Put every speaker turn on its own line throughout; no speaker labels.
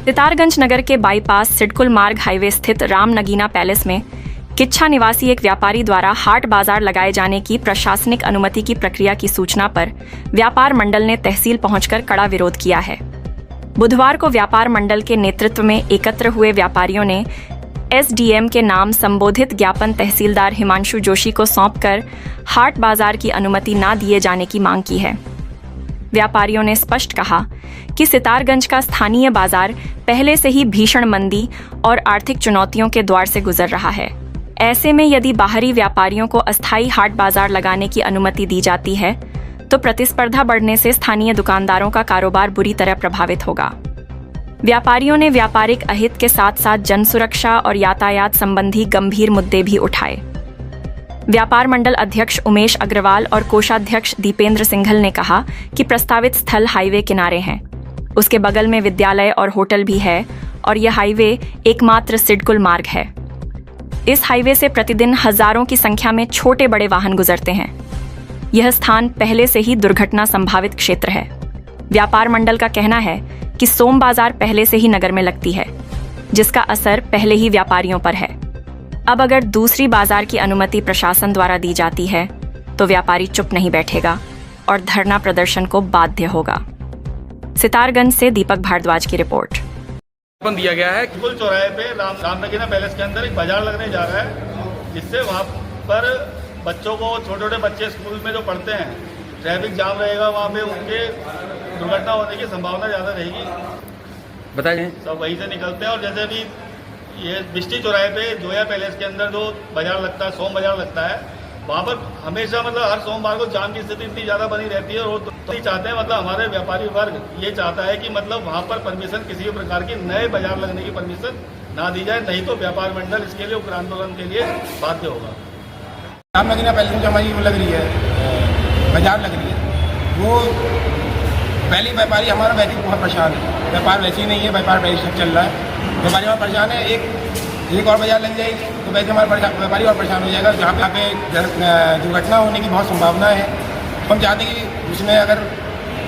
सितारगंज नगर के बाईपास सिडकुल मार्ग हाईवे स्थित राम नगीना पैलेस में किच्छा निवासी एक व्यापारी द्वारा हाट बाजार लगाए जाने की प्रशासनिक अनुमति की प्रक्रिया की सूचना पर व्यापार मंडल ने तहसील पहुंचकर कड़ा विरोध किया है। बुधवार को व्यापार मंडल के नेतृत्व में एकत्र हुए व्यापारियों ने एसडीएम के नाम संबोधित ज्ञापन तहसीलदार हिमांशु जोशी को सौंपकर हाट बाजार की अनुमति न दिए जाने की मांग की है। व्यापारियों ने स्पष्ट कहा कि सितारगंज का स्थानीय बाजार पहले से ही भीषण मंदी और आर्थिक चुनौतियों के द्वार से गुजर रहा है। ऐसे में यदि बाहरी व्यापारियों को अस्थायी हाट बाजार लगाने की अनुमति दी जाती है तो प्रतिस्पर्धा बढ़ने से स्थानीय दुकानदारों का कारोबार बुरी तरह प्रभावित होगा। व्यापारियों ने व्यापारिक अहित के साथ साथ जन सुरक्षा और यातायात संबंधी गंभीर मुद्दे भी उठाए। व्यापार मंडल अध्यक्ष उमेश अग्रवाल और कोषाध्यक्ष दीपेंद्र सिंघल ने कहा कि प्रस्तावित स्थल हाईवे किनारे हैं, उसके बगल में विद्यालय और होटल भी है और यह हाईवे एकमात्र सिडकुल मार्ग है। इस हाईवे से प्रतिदिन हजारों की संख्या में छोटे बड़े वाहन गुजरते हैं। यह स्थान पहले से ही दुर्घटना संभावित क्षेत्र है। व्यापार मंडल का कहना है कि सोम बाजार पहले से ही नगर में लगती है, जिसका असर पहले ही व्यापारियों पर है। अब अगर दूसरी बाजार की अनुमति प्रशासन द्वारा दी जाती है तो व्यापारी चुप नहीं बैठेगा और धरना प्रदर्शन को बाध्य होगा। सितारगंज से दीपक भारद्वाज की रिपोर्ट।
दिया गया है
सिडकुल चौराहे पे राम नगीना पैलेस के अंदर एक बाजार लगने जा रहा है, जिससे वहाँ पर बच्चों को, छोटे छोटे बच्चे स्कूल में जो पढ़ते हैं, ट्रैफिक जाम रहेगा, वहाँ पे उनके दुर्घटना होने की संभावना ज़्यादा रहेगी।
बताइए।
सब वहीं से निकलते हैं और जैसे भी ये बिस्टी चौराहे पे जोया पैलेस के अंदर जो बाजार लगता है, सोम बाजार लगता है, वहाँ पर हमेशा हर सोमवार को जाम की स्थिति इतनी ज़्यादा बनी रहती है। और तो चाहते हैं हमारे व्यापारी वर्ग ये चाहता है कि वहाँ पर परमिशन, किसी भी प्रकार की नए बाजार लगने की परमिशन ना दी जाए, नहीं तो व्यापार मंडल इसके लिए उग्र आंदोलन के लिए बाध्य होगा।
राम नगीना पैलेस में जो हमारी वो लग रही है, बाजार लग रही है, वो पहली व्यापारी हमारा वैसे बहुत परेशान है। व्यापार वैसे ही नहीं है, व्यापार वैसे चल रहा है, व्यापारी और परेशान है। एक और बाजार लग जाएगी तो वैसे हमारा व्यापारी और परेशान हो जाएगा, जहाँ पे दुर्घटना होने की बहुत संभावना है। हम चाहते हैं कि उसमें अगर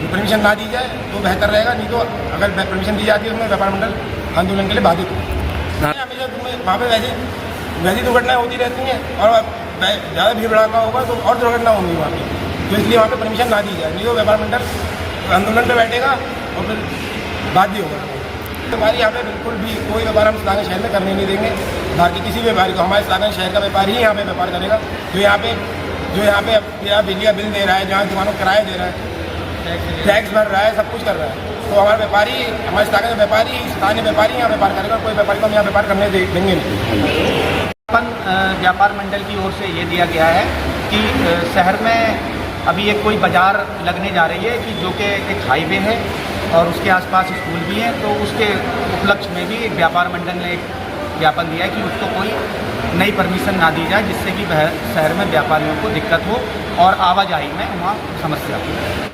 परमिशन ना दी जाए तो बेहतर रहेगा, नहीं तो अगर परमिशन दी जाती है उसमें व्यापार मंडल आंदोलन के लिए बाधित हो। हमेशा वहाँ पर वैसी दुर्घटनाएँ होती रहती हैं और ज़्यादा भीड़ भड़ाका होगा तो और दुर्घटना होंगी वहाँ पर, तो इसलिए वहाँ पर परमिशन ना दी जाए, नहीं तो व्यापार मंडल आंदोलन पर बैठेगा और फिर बाध्य होगा। व्यापारी यहाँ पे बिल्कुल भी कोई व्यापार हम सितारगंज शहर में करने नहीं देंगे। बाकी किसी व्यापारी को, हमारे सितारगंज शहर का व्यापारी ही यहाँ पे व्यापार करेगा, जो यहाँ पे बिजली का बिल दे रहा है, जहाँ दुकानों को किराया दे रहा है, टैक्स भर रहा है, सब कुछ कर रहा है। तो हमारे व्यापारी, हमारे सितारगंज व्यापारी, स्थानीय व्यापारी यहाँ व्यापार करेगा, कोई व्यापारी को हम यहाँ व्यापार करने देंगे नहीं।
व्यापार मंडल की ओर से ये दिया गया है कि शहर में अभी एक कोई बाजार लगने जा रही है कि जो कि एक हाईवे है और उसके आसपास स्कूल भी हैं, तो उसके उपलक्ष्य में भी व्यापार मंडल ने एक ज्ञापन दिया है कि उसको कोई नई परमिशन ना दी जाए, जिससे कि शहर में व्यापारियों को दिक्कत हो और आवाजाही में वहाँ समस्या हो।